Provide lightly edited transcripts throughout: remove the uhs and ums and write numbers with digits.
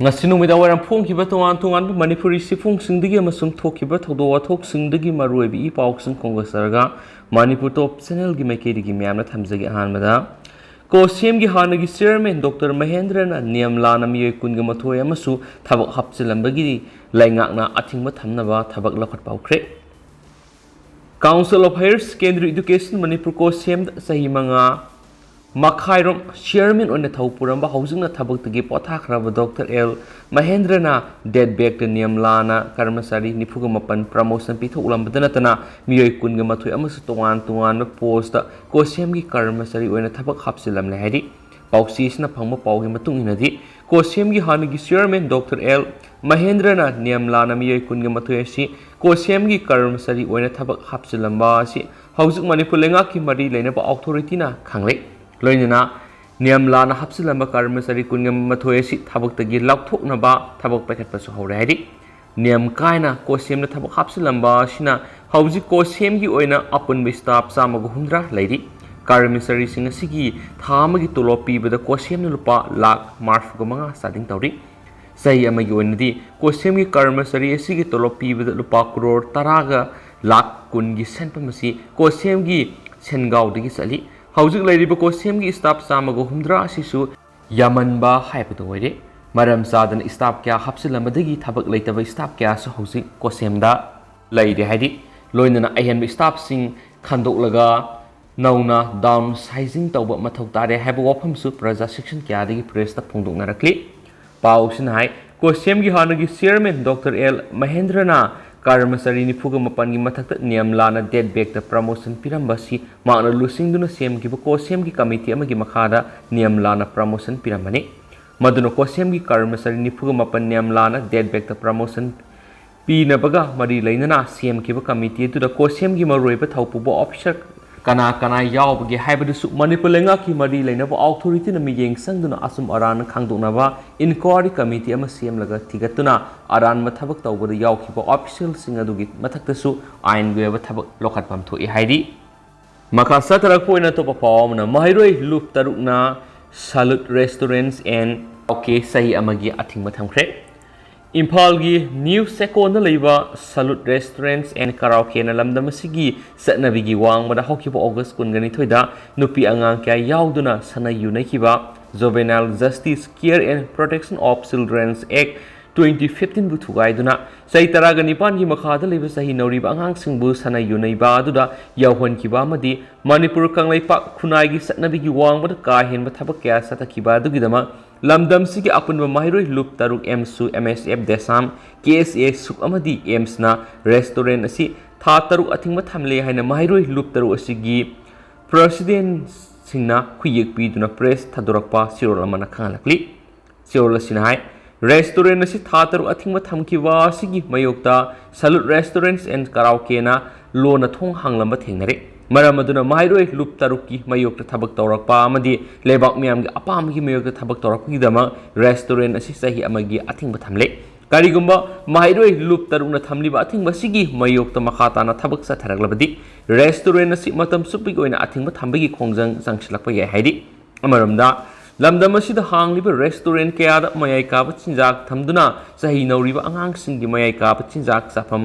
ꯅꯨꯃꯤꯗꯥꯡꯋꯥꯏꯔꯝ ꯐꯣꯡꯈꯤꯕ ꯇꯣꯉꯥꯟ-ꯇꯣꯉꯥꯟꯕ ꯃꯅꯤꯄꯨꯔꯤ ꯁꯤꯐꯨꯡꯁꯤꯡꯗꯒꯤ ꯑꯃꯁꯨꯡ ꯊꯣꯛꯈꯤꯕ ꯊꯧꯗꯣꯛ ꯋꯥꯊꯣꯛꯁꯤꯡꯗꯒꯤ ꯃꯔꯨꯑꯣꯏꯕ ꯏ-ꯄꯥꯎꯁꯤꯡ ꯈꯣꯝꯒꯠꯆꯔꯒ ꯃꯅꯤꯄꯨꯔ ꯇꯣꯞ ꯆꯦꯅꯦꯜꯒꯤ ꯃꯥꯏꯀꯩꯗꯒꯤ ꯃꯌꯥꯝꯅ ꯊꯝꯖꯒꯦ꯫ ꯑꯍꯥꯟꯕꯗ ꯀꯣꯁꯤꯑꯦꯝꯒꯤ ꯍꯥꯟꯅꯒꯤ ꯆꯦꯌꯔꯃꯦꯟ ꯗꯣꯛꯇꯔ ꯃꯍꯦꯟꯗ꯭ꯔꯅ ꯅꯤꯌꯝ ꯂꯥꯟꯅ ꯃꯤꯑꯣꯏ 22 ꯑꯃꯁꯨ ꯊꯕꯛ ꯍꯥꯞꯆꯤꯜꯂꯝꯕꯒꯤ ꯂꯩꯉꯥꯛꯅ ꯑꯊꯤꯡꯕ ꯊꯝꯅꯕ ꯊꯕꯛ ꯂꯧꯈꯠꯄ ꯍꯧꯈ꯭ꯔꯦ꯫ Council of higher secondary education Manipur ꯀꯣꯁꯤꯑꯦꯝꯗ ꯆꯍꯤ 5 ꯃꯈꯥꯏꯔꯣꯝ ꯆꯦꯌꯔꯃꯦꯟ ꯑꯣꯏꯅ ꯊꯧ ꯄꯨꯔꯝꯕ ꯍꯧꯖꯤꯛꯅ ꯊꯕꯛꯇꯒꯤ ꯄꯣꯊꯥꯈ꯭ꯔꯕ ꯗꯣꯛꯇꯔ ꯑꯦꯜ ꯃꯍꯦꯟꯗ꯭ꯔꯅ ꯗꯦꯠ ꯕꯦꯛꯇ ꯅꯤꯌꯝ ꯂꯥꯟꯅ ꯀꯔꯃꯆꯥꯔꯤ 94 ꯄ꯭ꯔꯃꯣꯁꯟ ꯄꯤꯊꯣꯛꯂꯝꯕꯗ ꯅꯠꯇꯅ ꯃꯤꯑꯣꯏ 22 ꯑꯃꯁꯨ ꯇꯣꯉꯥꯟ-ꯇꯣꯉꯥꯟꯕ ꯄꯣꯁꯇ ꯀꯣꯁꯤꯑꯦꯝꯒꯤ ꯀꯔꯃꯆꯥꯔꯤ ꯑꯣꯏꯅ ꯊꯕꯛ ꯍꯥꯞꯆꯤꯜꯂꯝꯂꯦ ꯍꯥꯏꯔꯤ꯫ ꯄꯥꯎꯆꯦꯁꯤꯅ ꯐꯪꯕ ꯄꯥꯎꯒꯤ ꯃꯇꯨꯡ ꯏꯟꯅꯗꯤ ꯀꯣꯁꯤꯑꯦꯝꯒꯤ ꯍꯥꯟꯅꯒꯤ ꯆꯦꯌꯔꯃꯦꯟ ꯗꯣꯛꯇꯔ ꯑꯦꯜ ꯃꯍꯦꯟꯗ꯭ꯔꯅ ꯅꯤꯌꯝ ꯂꯥꯟꯅ ꯃꯤꯑꯣꯏ 22 ꯑꯁꯤ ꯀꯣꯁꯤꯑꯦꯝꯒꯤ ꯀꯔꯃꯆꯥꯔꯤ ꯑꯣꯏꯅ ꯊꯕꯛ ꯍꯥꯞꯆꯤꯜꯂꯝꯕ ꯑꯁꯤ ꯍꯧꯖꯤꯛ ꯃꯅꯤꯄꯨꯔ ꯂꯩꯉꯥꯛꯀꯤ ꯃꯔꯤ ꯂꯩꯅꯕ ꯑꯣꯊꯣꯔꯤꯇꯤꯅ ꯈꯪꯂꯦ꯫ ꯂꯣꯏꯅꯅ ꯅꯤꯌꯝ ꯂꯥꯟꯅ ꯍꯥꯞꯆꯤꯜꯂꯝꯕ ꯀꯔꯃꯆꯥꯔꯤ 22 ꯑꯁꯤ ꯊꯕꯛꯇꯒꯤ ꯂꯧꯊꯣꯛꯅꯕ ꯊꯕꯛ ꯄꯥꯏꯈꯠꯄꯁꯨ ꯍꯧꯔꯦ ꯍꯥꯏꯔꯤ꯫ ꯅꯤꯌꯝ ꯀꯥꯏꯅ ꯀꯣꯁꯤꯑꯦꯝꯗ ꯊꯕꯛ ꯍꯥꯞꯆꯤꯜꯂꯝꯕ ꯑꯁꯤꯅ ꯍꯧꯖꯤꯛ ꯀꯣꯁꯤꯑꯦꯝꯒꯤ ꯑꯣꯏꯅ ꯑꯄꯨꯟꯕ ꯁ꯭ꯇꯥꯐ 160 ꯂꯩꯔꯤ꯫ ꯀꯔꯃꯆꯥꯔꯤꯁꯤꯡ ꯑꯁꯤꯒꯤ ꯊꯥ ꯑꯃꯒꯤ ꯇꯣꯂꯣꯞ ꯄꯤꯕꯗ ꯀꯣꯁꯤꯑꯦꯝꯅ ꯂꯨꯄꯥ ꯂꯥꯈ 45 ꯆꯥꯗꯤꯡ ꯇꯧꯔꯤ꯫ ꯆꯍꯤ ꯑꯃꯒꯤ ꯑꯣꯏꯅꯗꯤ ꯀꯣꯁꯤꯑꯦꯝꯒꯤ ꯀꯔꯃꯆꯥꯔꯤ ꯑꯁꯤꯒꯤ ꯇꯣꯂꯣꯞ ꯄꯤꯕꯗ ꯂꯨꯄꯥ ꯀ꯭ꯔꯣꯔ 10ꯒ ꯂꯥꯈ 10ꯒꯤ ꯁꯦꯟꯐꯝ ꯑꯁꯤ ꯀꯣꯁꯤꯑꯦꯝꯒꯤ ꯁꯦꯟꯒꯥꯎꯗꯒꯤ ꯆꯠꯂꯤ꯫ ꯍꯧꯖꯤꯛ ꯂꯩꯔꯤꯕ ꯀꯣꯁꯤꯑꯦꯝꯒꯤ ꯁ꯭ꯇꯥꯐ 160 ꯑꯁꯤꯁꯨ ꯌꯥꯝꯃꯟꯕ ꯍꯥꯏꯕꯗꯨ ꯑꯣꯏꯔꯦ꯫ ꯃꯔꯝ ꯆꯥꯗꯅ ꯁ꯭ꯇꯥꯐ ꯀꯌꯥ ꯍꯥꯞꯆꯤꯜꯂꯝꯕꯗꯒꯤ ꯊꯕꯛ ꯂꯩꯇꯕ ꯁ꯭ꯇꯥꯐ ꯀꯌꯥꯁꯨ ꯍꯧꯖꯤꯛ ꯀꯣꯁꯤꯑꯦꯝꯗ ꯂꯩꯔꯦ ꯍꯥꯏꯔꯤ꯫ ꯂꯣꯏꯅꯅ ꯑꯍꯦꯟꯕ ꯁ꯭ꯇꯥꯐꯁꯤꯡ ꯈꯟꯗꯣꯛꯂꯒ ꯅꯧꯅ ꯗꯥꯎꯟ ꯁꯥꯏꯖꯤꯡ ꯇꯧꯕ ꯃꯊꯧ ꯇꯥꯔꯦ ꯍꯥꯏꯕ ꯋꯥꯐꯝꯁꯨ ꯄ꯭ꯔꯖꯥ ꯁꯦꯛꯁꯟ ꯀꯌꯥꯗꯒꯤ ꯄ꯭ꯔꯦꯁꯇ ꯐꯣꯡꯗꯣꯛꯅꯔꯛꯂꯤ꯫ ꯄꯥꯎꯁꯤꯅ ꯍꯥꯏ ꯀꯣꯁꯤꯑꯦꯝꯒꯤ ꯍꯥꯟꯅꯒꯤ ꯆꯦꯌꯔꯃꯦꯟ ꯗꯣꯛꯇꯔ ꯑꯦꯜ ꯃꯍꯦꯟꯗ꯭ꯔꯅ ꯀꯔꯃꯆꯥꯔꯤ 94ꯒꯤ ꯃꯊꯛꯇ ꯅꯤꯌꯝ ꯂꯥꯟꯅ ꯗꯦꯠ ꯕꯦꯛꯇ ꯄ꯭ꯔꯃꯣꯁꯟ ꯄꯤꯔꯝꯕ ꯑꯁꯤ ꯃꯍꯥꯛꯅ ꯂꯨꯆꯤꯡꯗꯨꯅ ꯁꯦꯝꯈꯤꯕ ꯀꯣꯁꯤꯑꯦꯝꯒꯤ ꯀꯃꯤꯇꯤ ꯑꯃꯒꯤ ꯃꯈꯥꯗ ꯅꯤꯌꯝ ꯂꯥꯟꯅ ꯄ꯭ꯔꯃꯣꯁꯟ ꯄꯤꯔꯝꯕꯅꯤ꯫ ꯃꯗꯨꯅ ꯀꯣꯁꯤꯑꯦꯝꯒꯤ ꯀꯔꯃꯆꯥꯔꯤ 94 ꯅꯤꯌꯝ ꯂꯥꯟꯅ ꯗꯦꯠ ꯕꯦꯛꯇ ꯄ꯭ꯔꯃꯣꯁꯟ ꯄꯤꯅꯕꯒ ꯃꯔꯤ ꯂꯩꯅꯅ ꯁꯦꯝꯈꯤꯕ ꯀꯃꯤꯇꯤ ꯑꯗꯨꯗ ꯀꯣꯁꯤꯑꯦꯝꯒꯤ ꯃꯔꯨꯑꯣꯏꯕ ꯊꯧꯄꯨꯕ ꯑꯣꯐꯤꯁꯔ ꯀꯅꯥ ꯌꯥꯎꯕꯒꯦ ꯍꯥꯏꯕꯗꯨꯁꯨ ꯃꯅꯤꯄꯨꯔ ꯂꯩꯉꯥꯛꯀꯤ ꯃꯔꯤ ꯂꯩꯅꯕ ꯑꯣꯊꯣꯔꯤꯇꯤꯅ ꯃꯤꯠꯌꯦꯡ ꯆꯪꯗꯨꯅ ꯑꯆꯨꯝ ꯑꯔꯥꯟꯅ ꯈꯪꯗꯣꯛꯅꯕ ꯏꯟꯀ꯭ꯋꯥꯔꯤ ꯀꯃꯤꯇꯤ ꯑꯃ ꯁꯦꯝꯂꯒ ꯊꯤꯒꯠꯇꯨꯅ ꯑꯔꯥꯟꯕ ꯊꯕꯛ ꯇꯧꯕꯗ ꯌꯥꯎꯈꯤꯕ ꯑꯣꯐꯤꯁꯤꯌꯦꯜꯁꯤꯡ ꯑꯗꯨꯒꯤ ꯃꯊꯛꯇꯁꯨ ꯑꯥꯏꯟꯒꯤ ꯑꯣꯏꯕ ꯊꯕꯛ ꯂꯧꯈꯠꯐꯝ ꯊꯣꯛꯏ ꯍꯥꯏꯔꯤ꯫ ꯃꯈꯥ ꯆꯠꯊꯔꯛꯄ ꯑꯣꯏꯅ ꯑꯇꯣꯞꯄ ꯄꯥꯎ ꯑꯃꯅ ꯃꯍꯩꯔꯣꯏ ꯂꯨꯞ 3ꯅ ꯁꯥꯂꯨꯠ ꯔꯦꯁꯇꯨꯔꯦꯟꯠ ꯑꯦꯟ ꯀꯥꯔꯥꯑꯣꯀꯦ ꯆꯍꯤ ꯑꯃꯒꯤ ꯑꯊꯤꯡꯕ ꯊꯝꯈ꯭ꯔꯦ꯫ ꯏꯝꯐꯥꯜꯒꯤ ꯅ꯭ꯌꯨ ꯆꯦꯀꯣꯟꯗ ꯂꯩꯕ ꯁꯥꯂꯨꯠ ꯔꯦꯁꯇꯨꯔꯦꯟꯠ ꯑꯦꯟ ꯀꯥꯔꯥꯑꯣꯀꯦꯅ ꯂꯝꯗꯝ ꯑꯁꯤꯒꯤ ꯆꯠꯅꯕꯤꯒꯤ ꯋꯥꯡꯃꯗ ꯍꯧꯈꯤꯕ ꯑꯣꯒꯁꯠ 22ꯗ ꯅꯨꯄꯤ ꯑꯉꯥꯡ ꯀꯌꯥ ꯌꯥꯎꯗꯨꯅ ꯁꯅꯥꯏ ꯌꯨꯅꯩꯈꯤꯕ juvenile justice care and protection of children's act 2015ꯕꯨ ꯊꯨꯒꯥꯏꯗꯨꯅ ꯆꯍꯤ 19ꯒꯤ ꯃꯈꯥꯗ ꯂꯩꯕ ꯆꯍꯤ ꯅꯧꯔꯤꯕ ꯑꯉꯥꯡꯁꯤꯡꯕꯨ ꯁꯅꯥꯏ ꯌꯨꯅꯩꯕ ꯑꯗꯨꯗ ꯌꯥꯎꯍꯟꯈꯤꯕ ꯑꯃꯗꯤ ꯃꯅꯤꯄꯨꯔ ꯀꯪꯂꯩꯄꯥꯛ ꯈꯨꯟꯅꯥꯏꯒꯤ ꯆꯠꯅꯕꯤꯒꯤ ꯋꯥꯡꯃꯗ ꯀꯥ ꯍꯦꯟꯕ ꯊꯕꯛ ꯀꯌꯥ ꯆꯠꯊꯈꯤꯕ ꯑꯗꯨꯒꯤꯗꯃꯛ ꯂꯝꯗꯝꯁꯤꯒꯤ ꯑꯄꯨꯟꯕ ꯃꯍꯩꯔꯣꯏ ꯂꯨꯞ 3 ꯑꯦꯝꯁꯨ MSF ꯗꯦꯁꯥꯝ KSA ꯁꯨꯛ ꯑꯃꯗꯤ ꯑꯦꯝꯁꯅ ꯔꯦꯁꯇꯨꯔꯦꯟꯠ ꯑꯁꯤ ꯊꯥ 6 ꯑꯊꯤꯡꯕ ꯊꯝꯂꯦ ꯍꯥꯏꯅ ꯃꯍꯩꯔꯣꯏ ꯂꯨꯞ 3 ꯑꯁꯤꯒꯤ ꯄ꯭ꯔꯦꯁꯤꯗꯦꯟꯠꯁꯤꯡꯅ ꯈꯨꯌꯦꯛ ꯄꯤꯗꯨꯅ ꯄ꯭ꯔꯦꯁ ꯊꯥꯗꯣꯔꯛꯄ ꯆꯦꯔꯣꯜ ꯑꯃꯅ ꯈꯪꯍꯜꯂꯛꯂꯤ꯫ ꯆꯦꯔꯣꯜ ꯑꯁꯤꯅ ꯍꯥꯏ ꯔꯦꯁꯇꯨꯔꯦꯟꯠ ꯑꯁꯤ ꯊꯥ 6 ꯑꯊꯤꯡꯕ ꯊꯝꯈꯤꯕ ꯑꯁꯤꯒꯤ ꯃꯥꯌꯣꯛꯇ ꯁꯥꯂꯨꯠ ꯔꯦꯁꯇꯨꯔꯦꯟꯠ ꯑꯦꯟ ꯀꯥꯔꯥꯑꯣꯀꯦꯅ ꯂꯣꯟꯅ ꯊꯣꯡ ꯍꯥꯡꯂꯝꯕ ꯊꯦꯡꯅꯔꯦ꯫ ꯃꯔꯝ ꯑꯗꯨꯅ ꯃꯍꯩꯔꯣꯏ ꯂꯨꯞ 3ꯀꯤ ꯃꯥꯌꯣꯛꯇ ꯊꯕꯛ ꯇꯧꯔꯛꯄ ꯑꯃꯗꯤ ꯂꯩꯕꯥꯛ ꯃꯤꯌꯥꯝꯒꯤ ꯑꯄꯥꯝꯕꯒꯤ ꯃꯥꯌꯣꯛꯇ ꯊꯕꯛ ꯇꯧꯔꯛꯄꯒꯤꯗꯃꯛ ꯔꯦꯁꯇꯨꯔꯦꯟꯠ ꯑꯁꯤ ꯆꯍꯤ ꯑꯃꯒꯤ ꯑꯊꯤꯡꯕ ꯊꯝꯂꯦ꯫ ꯀꯔꯤꯒꯨꯝꯕ ꯃꯍꯩꯔꯣꯏ ꯂꯨꯞ 3ꯅ ꯊꯝꯂꯤꯕ ꯑꯊꯤꯡꯕ ꯑꯁꯤꯒꯤ ꯃꯥꯌꯣꯛꯇ ꯃꯈꯥ ꯇꯥꯅ ꯊꯕꯛ ꯆꯠꯊꯔꯛꯂꯕꯗꯤ ꯔꯦꯁꯇꯨꯔꯦꯟꯠ ꯑꯁꯤ ꯃꯇꯝ ꯆꯨꯞꯄꯒꯤ ꯑꯣꯏꯅ ꯑꯊꯤꯡꯕ ꯊꯝꯕꯒꯤ ꯈꯣꯡꯖꯪ ꯆꯪꯁꯤꯜꯂꯛꯄ ꯌꯥꯏ ꯍꯥꯏꯔꯤ꯫ ꯑꯃꯔꯣꯝꯗ ꯂꯝꯗꯝ ꯑꯁꯤꯗ ꯍꯥꯡꯂꯤꯕ ꯔꯦꯁꯇꯨꯔꯦꯟꯠ ꯀꯌꯥꯗ ꯃꯌꯥꯏ ꯀꯥꯕ ꯆꯤꯟꯖꯥꯛ ꯊꯝꯗꯨꯅ ꯆꯍꯤ ꯅꯧꯔꯤꯕ ꯑꯉꯥꯡꯁꯤꯡꯒꯤ ꯃꯌꯥꯏ ꯀꯥꯕ ꯆꯤꯟꯖꯥꯛ ꯆꯥꯐꯝ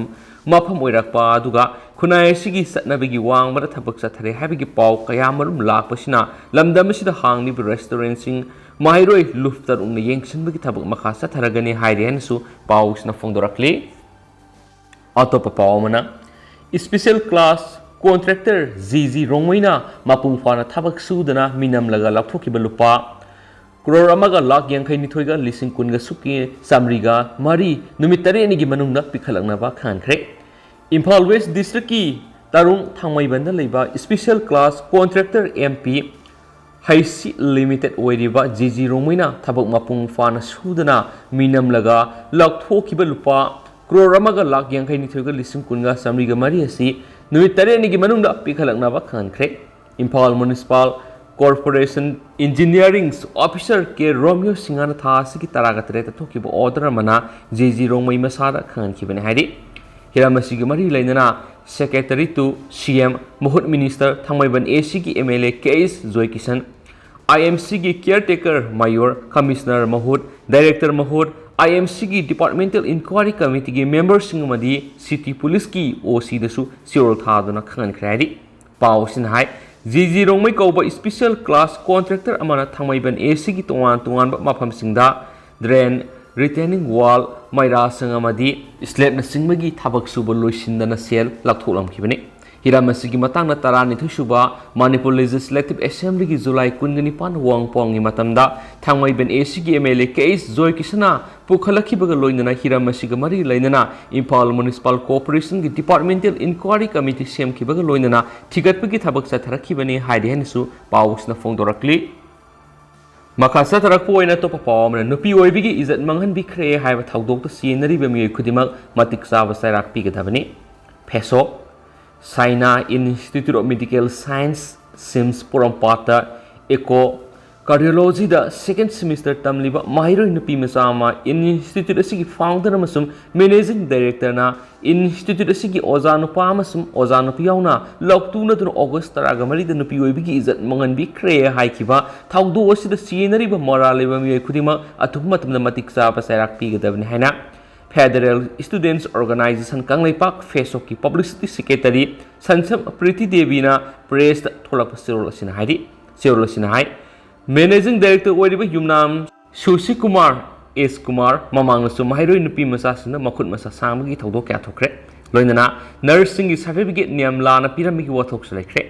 ꯃꯐꯝ ꯑꯣꯏꯔꯛꯄ ꯑꯗꯨꯒ ꯈꯨꯟꯅꯥꯏ ꯑꯁꯤꯒꯤ ꯆꯠꯅꯕꯤꯒꯤ ꯋꯥꯡꯃꯗ ꯊꯕꯛ ꯆꯠꯊꯔꯦ ꯍꯥꯏꯕꯒꯤ ꯄꯥꯎ ꯀꯌꯥꯃꯔꯨꯝ ꯂꯥꯛꯄꯁꯤꯅ ꯂꯝꯗꯝ ꯑꯁꯤꯗ ꯍꯥꯡꯂꯤꯕ ꯔꯦꯁꯇꯨꯔꯦꯟꯠꯁꯤꯡ ꯃꯍꯩꯔꯣꯏ ꯂꯨꯞ 3ꯅ ꯌꯦꯡꯁꯤꯟꯕꯒꯤ ꯊꯕꯛ ꯃꯈꯥ ꯆꯠꯊꯔꯒꯅꯤ ꯍꯥꯏꯔꯤ ꯍꯥꯏꯅꯁꯨ ꯄꯥꯎꯁꯤꯅ ꯐꯣꯡꯗꯣꯔꯛꯂꯤ꯫ ꯑꯇꯣꯞꯄ ꯄꯥꯎ ꯑꯃꯅ ꯁ꯭ꯄꯦꯁꯦꯜ ꯀ꯭ꯂꯥꯁ ꯀꯣꯟꯇ꯭ꯔꯦꯛꯇꯔ GG ꯔꯣꯡꯃꯩꯅ ꯃꯄꯨꯡ ꯐꯥꯅ ꯊꯕꯛ ꯁꯨꯗꯅ ꯃꯤꯅꯝꯂꯒ ꯂꯧꯊꯣꯛꯈꯤꯕ ꯂꯨꯄꯥ ꯀ꯭ꯔꯣꯔ 1,82,930,303 ꯅꯨꯃꯤꯠ 8ꯅꯤꯒꯤ ꯃꯅꯨꯡꯗ ꯄꯤꯈꯠꯂꯛꯅꯕ ꯈꯪꯍꯟꯈ꯭ꯔꯦ꯫ ꯏꯝꯐꯥꯜ ꯋꯦꯁꯠ ꯗꯤꯁꯇ꯭ꯔꯤꯛꯀꯤ ꯇꯔꯨꯡ ꯊꯥꯡꯃꯩꯕꯟꯗ ꯂꯩꯕ ꯁ꯭ꯄꯦꯁꯦꯜ ꯀ꯭ꯂꯥꯁ ꯀꯣꯟꯇ꯭ꯔꯦꯛꯇꯔ MP ꯍꯩꯁꯤ ꯂꯤꯃꯤꯇꯦꯗ ꯑꯣꯏꯔꯤꯕ GG ꯔꯣꯡꯃꯩꯅ ꯊꯕꯛ ꯃꯄꯨꯡ ꯐꯥꯅ ꯁꯨꯗꯅ ꯃꯤꯅꯝꯂꯒ ꯂꯧꯊꯣꯛꯈꯤꯕ ꯂꯨꯄꯥ ꯀ꯭ꯔꯣꯔ 1,82,930,303 ꯑꯁꯤ ꯅꯨꯃꯤꯠ 8ꯅꯤꯒꯤ ꯃꯅꯨꯡꯗ ꯄꯤꯈꯠꯂꯛꯅꯕ ꯈꯪꯍꯟꯈ꯭ꯔꯦ꯫ Imphal municipal corporation engineering officer K Romeo ꯁꯤꯡꯍꯅ ꯊꯥ ꯑꯁꯤꯒꯤ 18ꯗ ꯊꯣꯛꯈꯤꯕ ꯑꯣꯔꯗꯔ ꯑꯃꯅ GG ꯔꯣꯡꯃꯩ ꯃꯁꯥꯗ ꯈꯪꯍꯟꯈꯤꯕꯅꯤ ꯍꯥꯏꯔꯤ꯫ ꯍꯤꯔꯝ ꯑꯁꯤꯒꯤ ꯃꯔꯤ ꯂꯩꯅꯅ ꯁꯦꯀ꯭ꯔꯦꯇꯔꯤ ꯇꯨ CM ꯃꯍꯨꯠ ꯃꯤꯅꯤꯁꯇꯔ ꯊꯥꯡꯃꯩꯕꯟ ACꯒꯤ MLA KS ꯖꯣꯏꯀꯤꯁꯟ IMC की केयरटेकर मायोर कमिश्नर महूद डायरेक्टर महूद IMC की डिपार्टमेंटल इंक्वायरी कमिटी की मेंबर्स सिटी पुलिस की OC दसु सिरोल थादुना खंगनख्रेरी पाव सिनहाय जीजी रोंगमै कौब स्पेशल क्लास कॉन्ट्रैक्टर अमना थांगमैबन AC की तोंगान मफमसिंगदा ड्रेन रिटेनिंग वॉल मैरा संगमदी स्लेब नसिंगमगी थाबक सुब लोइसिंदना सेल लाथोलमखिबने हिराम की मतंग तरानिथु सुबा मणिपुर लेजिस्लेटिव असेंबली की जुलाई 19 वांगपोंगी मतमदा थांगमैबन AC की MLA केस जोय किसना पुखलखिबगा लोइनना हिराम मरी लेनना इम्फाल म्युनिसिपल कॉर्पोरेशन की डिपार्टमेंटल इंक्वायरी कमिटी सेमखिबगा लोइनना थिगतपगी थबक चथरखिबने हाइदे हनसु पाउसना फोंदोरक्ली मखा चथरकपोइना तोप पावमना नुपी ओइबिगी इज्जत मंगहनबिख्रे हाइबा थौदोक्ता सिनरिबा मियोय खुदिमक मतिक चाबा साइराक पिगदबने फेसो साइना institute of medical science SIMS पोरमपाटा इको कार्डियोलॉजी दा सेकेंड सेमिस्टर तमलिबा माहिरोय नुपी मचामा इंस्टीट्यूट असिगी फाउंडर अमसुम मैनेजिंग डायरेक्टर ना इंस्टीट्यूट असिगी ओजा नुपा अमसुम ओजा नुपी याउना लौक्तुना दुन ऑगस्ट 13 दा नुपी ओइबिगी इज्जत मंगनबिख्रे हाइखिबा थौदो असिदा सिनरिबा मोरालेबा मियोय खुदिमा अथुमतमना मतिक चाबा साइराक पिगदबने हाइना federal students organisation Kangleipak Facebook की पब्लिसिटी सेक्रेटरी संसम प्रीति देवीना प्रेस थोलप सिरोल मैनेजिंग डायरेक्टर ओइरिबा युमनाम सुशी कुमार एस कुमार ममांगसु माहिरोय नुपी मसासिंदा मखुत मसा सांबगी थौदो क्या थोखरे लोइनना नर्सिंग की सर्टिफिकेट नियम लाना पिरमिगी वथोक्स लेखरे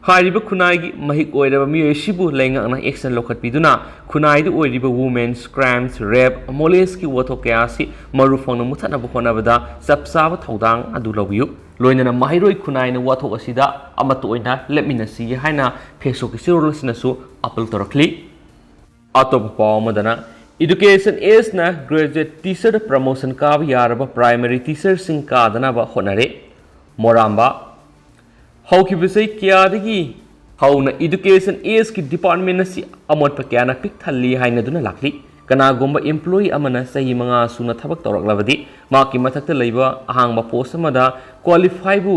हारिबा खुनाइगी महिक ओइरबा मियोसिबु लेंगाना एक्शन लोखतपिदुना खुनाइदु ओइरिबा वुमेन्स क्राइम्स रेप मोलेस की वथोक कयासी मरुफोंग मुथनबा होनबदा चपसाबा थौदांग अदु लौबियु लोइनना माहिरोय खुनाइना वथोक असिदा अमत ओइना लेमिनसी हाइना फेसबुक की सिरोलसिनसु अपलोड तोरखली अतोप पावमदना एजुकेशन एज ना ग्रेजुएट टीचर प्रमोशन काब यारबा प्राइमरी टीचर सिंह कादनाबा होनरे मोरांबा हौखिबसै क्यादगी हौना एजुकेशन एज की डिपार्टमेंट असि अमोट क्याना पिक थल्ली हाइनदुना लाखली कनागुम्बा एम्प्लॉई अमना सही मंगा सुना थबक तौरक्लबदी माकी मथक्ता लैबा अहांगबा पोस्ट अमदा क्वालिफाइबु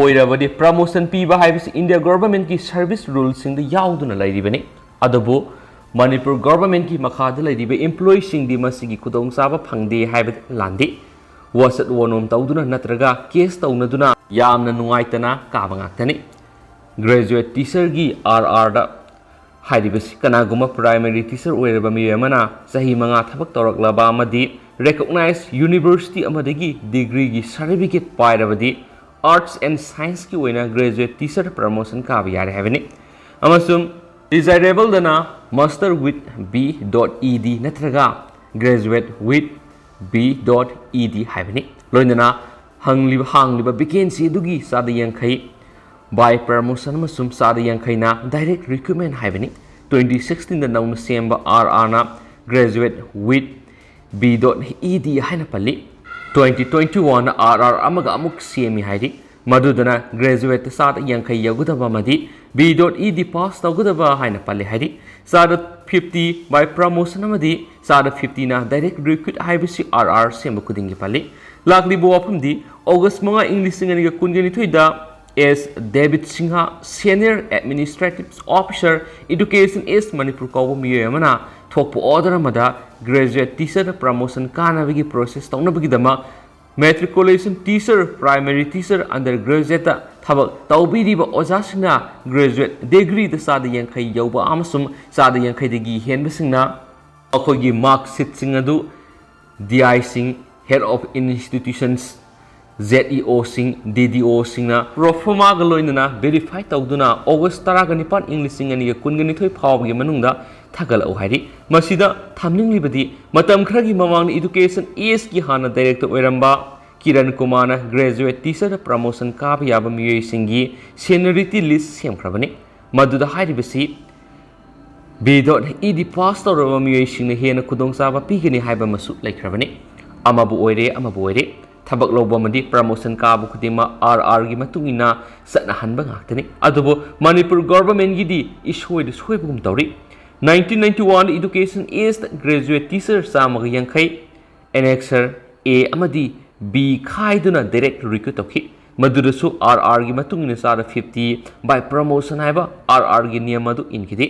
ओइरबदी प्रमोशन पीबा हाइबसि इंडिया गवर्नमेंट की सर्विस रूल सिंग याउदुना लैरिबने अदबो मणिपुर गवर्नमेंट की मखादा लैरिबा एम्प्लॉई सिंगदी मसिगी खुदोंचाबा फंगदे हाइबद लांदे वसत वनोम तौदुना नत्रगा केस तौनदुना यामना नुंगाइतना काबा ngaktani ग्रेजुएट टीचर की RR दा हाइरिबसि कनागुमा प्राइमरी टीचर ओइरबा मियमना सही मंगा थबक तौरक्लबा अमदी रिकॉग्नाइज यूनिवर्सिटी अमदगी डिग्री की सर्टिफिकेट पाइरबदी आर्ट्स एंड साइंस की ओइना ग्रेजुएट टीचर प्रमोशन काबा यारे हाइबनि अमसुम डिजायरेबल दना मास्टर विथ B.ed नत्रगा ग्रेजुएट विथ B.ed हाइबनि लोइनना हांगलिबा वैकेंसी दुगी सादा यांखै बाय प्रमोशन मसुम सादा यांखैना डायरेक्ट रिक्रूटमेंट हाइबनि 2016 दा नौना सेम्बा RR ना ग्रेजुएट विथ B.ed हाइना पल्ली 2021 RR अमगा अमुक सेमी हाइरि मदुदना ग्रेजुएट सादा यांखै यगुदबा मदि B.ed पास तौगुदबा हाइना पल्ली हाइरि सादा 50 बाय प्रमोशन अमदि सादा 50 ना डायरेक्ट रिक्रूट हाइबसि RR सेम्बा खुदिंगी पल्ली लाखलिबो वाफमदी अगस्त 5 इंग्लिश सिंगनिगा कुंजनिथुइदा S David Sinha senior administrative officer education S Manipur कौब मियोयमना थोकपो ऑर्डर अमदा ग्रेजुएट टीचर प्रमोशन कानाबगी प्रोसेस तौनबगीदमा matriculation teacher primary teacher undergraduate थबक तौबीरिबा ओजासिंगा ग्रेजुएट डिग्री द सादा यांखै यौबा अमसुम सादा यांखैदगी हेनबसिंगना अखोगी मार्कशीट सिंग अदु DI सिंग हेड ऑफ इंस्टीट्यूशंस ZEO सिंग DDO सिंगना प्रोफोमा गलोइनना वेरीफाई तौदुना अगस्त 19 इंग्लिश सिंगनिगा कुनगनिथोय फावबगी मनुंगदा थागलौ हाइरि मसिदा थामनिंगलिबदी मतम खरगी ममांग एजुकेशन एज की हाना डायरेक्टर ओइरंबा Kiran Kumar graduate teacher promotion काब याबा मियोय सिंगी सीनियरिटी लिस्ट सेमख्रबने मदुदा हाइरिबसी B.ed पास तौरबा मियोय सिंगना हेना खुदोंचाबा पिगनि हाइबा मसु लैख्रबने अमाबु ओइरे थबक लौबमदी प्रमोशन काबु खुदिमा RR की मतुंगिना सनहनबा ngaktani adubo manipur government gi di isoi soibugum tawri 1991 education is graduate teacher samag yankhai annexer A amadi B khaiduna direct recruit tawki madudasu RR gi matungina sara 50 by promotion haiba RR gi niyam adu inkidi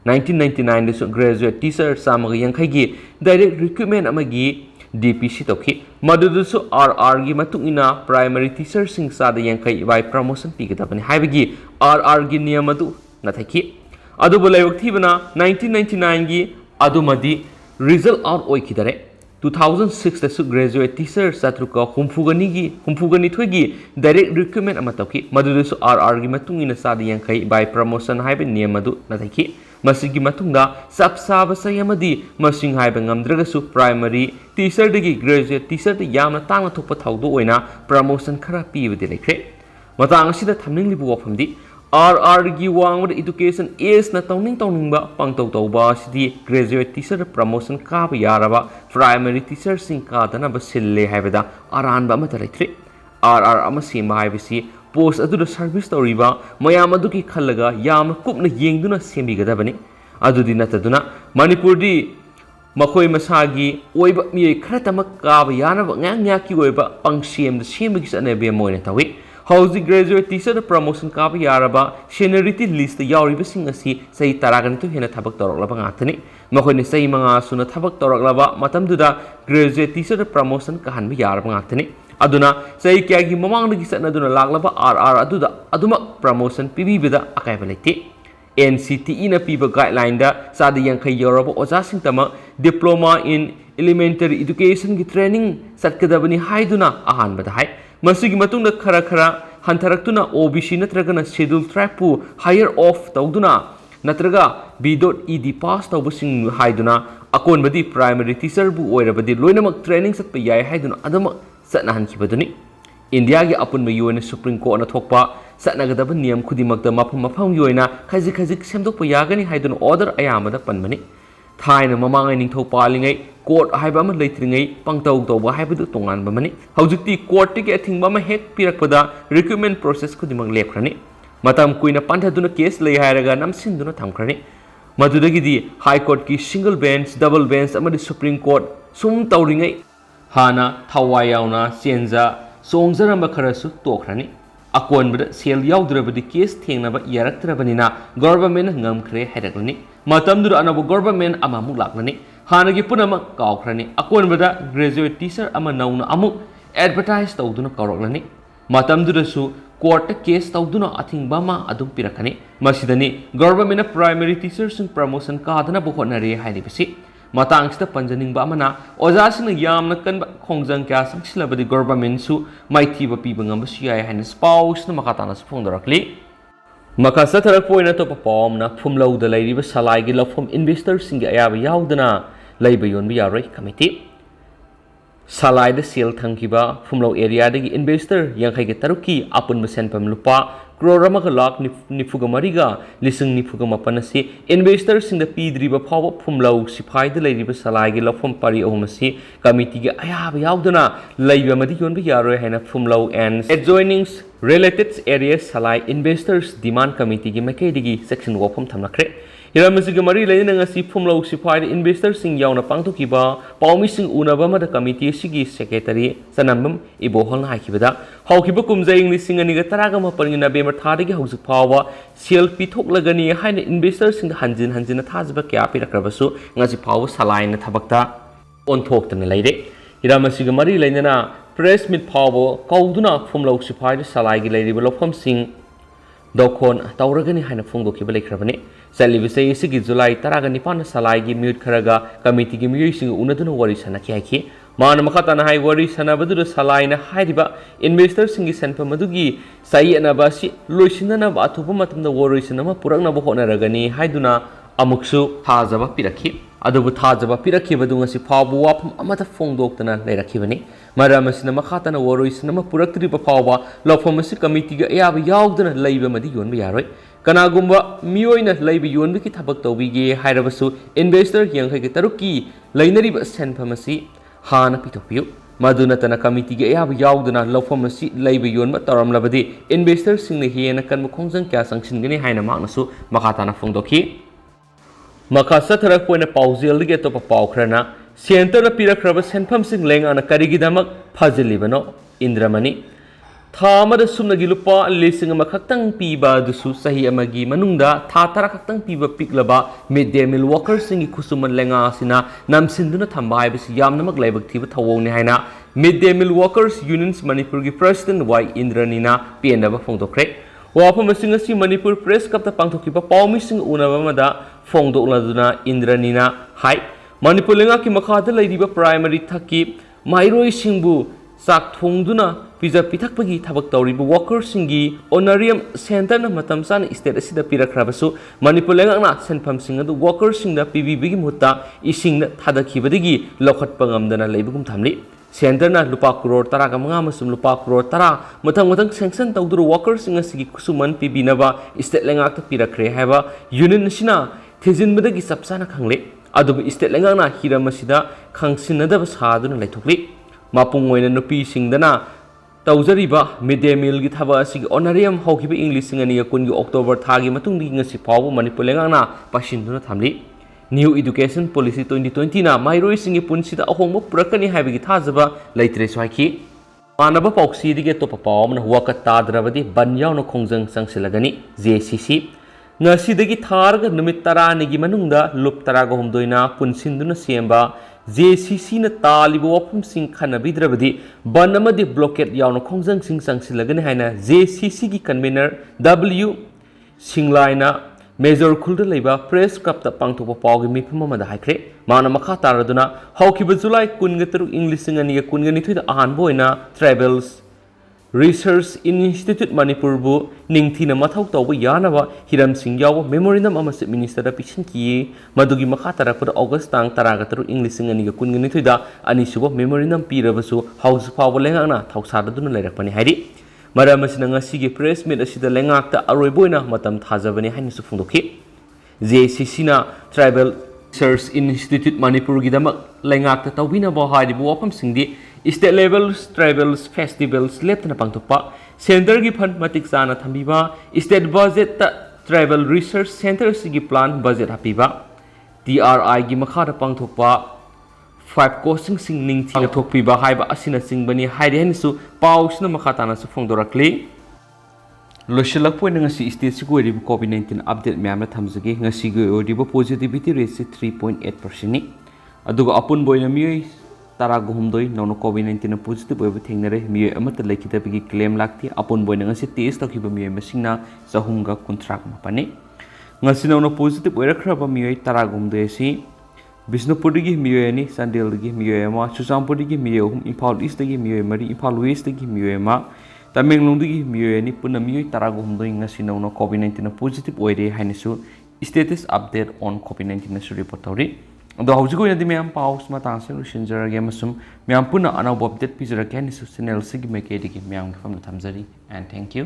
1999 graduate teacher Samaga Yankai direct recruitment amagi DPC toki Madudusu RR gi matungina primary teacher sing sada Yankai by promotion pigatapani Habigi RR gi niyamadu nathaki Adu Bolevaktivana 1999 gi Adumadi result out oikidare 2006 da su graduate teacher satruka humfugani thoigi direct recruitment amatoki Madudusu RR gi matungina sada Yankai by promotion haibe niyamadu nathaki Masigi matungda sapsaba sayamadi masing haiba ngamdragasu primary teacher dagi graduate teacher da yamna tangna thokpa thawdu oina promotion khara pibadi lekre matang asida thamninglibu wafamdi RR gi wangwada education is na tawningba pangtaw tawba sidi graduate teacher promotion kaba yaraba primary teacher sing kadana ba sille haibada aranba amata lekre RR ama sema haibisi post aduda service tawriba mayam aduki khallaga yam kupna yengduna sembigadabani adudi nataduna manipur di makhoi masagi oiba mi khratamak kaba yanaba ngangya ki oiba pangsem da sembagi sanebe moina tawi hausi graduate teacher promotion kaba yaraba seniority list yauriba sing asi sei taragani to hena thabak toroklaba ngathani makhoi ni sei manga suna thabak toroklaba matamduda graduate teacher promotion kahanba yaraba ngathani aduna sei kyagi mamangdagi satnaduna laglaba RR aduma promotion pibibida akaiba lete NCTE na piba guideline da sada yankai yoraba oja singtama diploma in elementary education gi training satkadabani haiduna ahanbada hai masigi matungda khara hantaraktuna OBC natragana schedule tribe pu higher off tawduna natraga B.Ed pass tawbasing haiduna akonbadi primary teacher bu oirabadi loinamak training satpa yai haiduna adama Satnahan kibaduni India gi apun ma yuena Supreme Court na thokpa satnagadaba niyam khudimakta mafam yuena khazik semdokpa yagani haiduna order ayamada panmani thaina mamangai ningthau palingai court haiba ama leitringai pangtaw tawba haibadu tonganba mani haujikti court ti athingba ma hek pirakpada recruitment process khudimak lepkhrani matam kuina panthaduna case lei hairaga namsinduna thamkhrani madudagidi high court ki single bench double bench amadi Supreme Court sum tawringai Hana Thawai yaona Sienza Songzaramba kharasu tokhrani akonbada sel yaudurabadi case thengnaba yaraktrabanina government ngamkhre haidaklani matamdur anabu government amamuk laklani hanagi punama kawkhrani akonbada graduate teacher ama nauna amuk advertise tawduna kawroklani matamdurasu court case tawduna athingbama adum pirakani masidani government primary teachers promotion kadana bu honare hairibisi matangsta panjaningba amana ojasina yamna kanba khongjang kya sangsilabadi government su maithiba piba ngambasu yai haina spouse na makatana sphongdarakli makasa tharak poina to papomna phumlau da lairiba salai gi lafom investor singi ayaba yaudana laiba yonbi yaroi committee salai da sel thangkiba phumlau area dagi investor yankhai ge taruki apunba senpam lupa croramaga lakh nifuga mariga lising nifuga mapanasi investor singda pidriba phawa phumlau siphai da lairiba salai gi lafom pari ohumasi committee ge ayaba yaudana laiba madi yonbi yaroi haina phumlau and adjoining related areas salai investors demand committee gi makai digi section wafam thamnakre hiramasiga mari leina ngasi phumlau siphai da investors sing yauna pangthokiba paumi sing unaba mada committee sigi secretary sanambam ibohol na hakibada haukiba kumjaing lising ani ga taraga mapangi na bemer thadagi hausuk phawa sel pithoklagani haina investors sing hanjin thajba kya pirakrabasu ngasi phawa salai na thabakta onthokta leire hiramasiga mari leina press meet phawa kauduna phumlau siphai da salai gi leiriba lofam sing dokon tauragani haina phongdokiba leikrabani Salibisay sigi July taraga nipan salai gi mute kharaga committee gi miyoi sing unaduna wari sana ki mana makata na hai wari sana badu salai na hairiba investor singi senpa madugi sai na basi loisina na athupa matamda wari sana ma purakna bo hona ragani haiduna amuksu thajaba pirakhi adubu thajaba pirakhi badu ngasi phabu wafam amata phongdoktana leirakhibani maramasina makata na wari sana ma puraktri ba phawa lofamasi committee ga ayaba yaudana laiba madi yonba yaroi Kanagumba miyoina laiba yonbiki thabak tawbige hairabasu investor yankhai ge taruki lainariba senphamasi hana pitokpiyu madunatana committee ge ayaba yaudana lawfamasi laiba yonba taramlabadi investor singna hena kanmu khongjang kya sangsingani haina maknasu makatana phongdokhi makasa tharak poina paujel ge to paukhrana center na pirakraba senpham sing lengana karigidamak phajilibano Indramani Tha amada sumnagi lupa lising ama khaktang piba dusu sahi amagi manungda tha tara khaktang piba piklaba midday meal workers singi kusuman lenga sina namsinduna thamba haibasi yamnamak laibak thiba thawongni haina midday meal workers unions Manipur gi president Y Indranina piendaba phongdokre wafam asing asi Manipur press kapta pangthokiba pawmi sing unaba mada phongdokladuna Indranina hai Manipur lenga ki makhada laidiba primary thaki mairoi singbu sak thongduna pizza pithakpagi thabak tawriba workers singi honorarium center na matam sana state asida pirakhabasu Manipur lengakna senpham sing adu workers singda PBB gi mutta ising na thadakhibadigi lokhatpa ngamdana leibugum thamli center na lupa crore tara ga manga masum lupa crore tara mathang sanction tawduru workers singa sigi kusuman PB naba state lengakta pirakre haiba union sina thejinbadagi sapsana khangle adu state lengakna hiramasida khangsinadaba saduna laithokli mapung oina nupi singdana tawjariba midday meal gi thaba asigi honorarium hawkiba English singani kungi October thagi matungdi ngasi phawu Manipur lengakna pasinduna thamli new education policy 2020 na mairoi singi punsida ahongba purakani haibigi thajaba leitre swaiki manaba pauksi dige topa pawamna huaka tadrabadi banyawna khongjang sangsilagani JCC ngasidagi tharga numit 10 nigi manungda lup 10 na punsinduna semba JCC na talibu wapum sing khana bidrabadi banamadi blockade yawna khongjang sing sangsilagani haina JCC gi convener W Singlaina Major Khulda leiba press kapta pangthopa pawgi mifum amada haikre mana makha taraduna hawkiba July 13 English singani 12 da ahan boina Travels Research Institute Manipur bu ningthina mathau tawba yanaba hiram sing yawa memorandum ama se minister da pisin ki madugi makha tarakpada August tang 13 English singani 12 da ani suba memorandum pirabasu house power lengana thausadaduna leirakpani hairi maram asina ngasigi press meet asida lengakta aroiboina matam thajabani hainisu phungdokhi JCC na Tribal Research Institute Manipur gidamak lengakta tawbina bo haidibu wapam singdi state levels tribals festivals leptana pangthokpa center gi fund matik chana thambiba state budget ta tribal research center sigi plan budget hapiba TRI gi makha da pangthokpa 5 coaching sing ningthina thokpiba haiba asina singbani haide henisu pausna makha tana su phongdorakli loshilak point ngasi state sigo ri COVID-19 update myamna thamjage ngasi go odibo positivity rate 3.8% ni aduga apun boina mi tara guhumdoi nono COVID-19 positive oibu thengnare mi amata lekhitabigi claim lakti apun boina ngasi test tokiba mi masingna sahumga contract mapani ngasi nono positive oirakhraba mi tara guhumdoi si Bisnupurdagi miyoy ani Sandelgi miyoy ma Chusampurdagi miyoy Imphal East dagi miyoy mari Imphal West dagi miyoy ma Tamenglongdagi miyoy ani puna miyoy taragumdoi ngasi nauno COVID-19 positive oire hainisu status update on COVID-19 su report tawri ado haujigo yadi myam paus matang se lusinjarage masum myam puna anau update pizarake hainisu channel sigi mekedi gi myam gi famna thamjari and thank you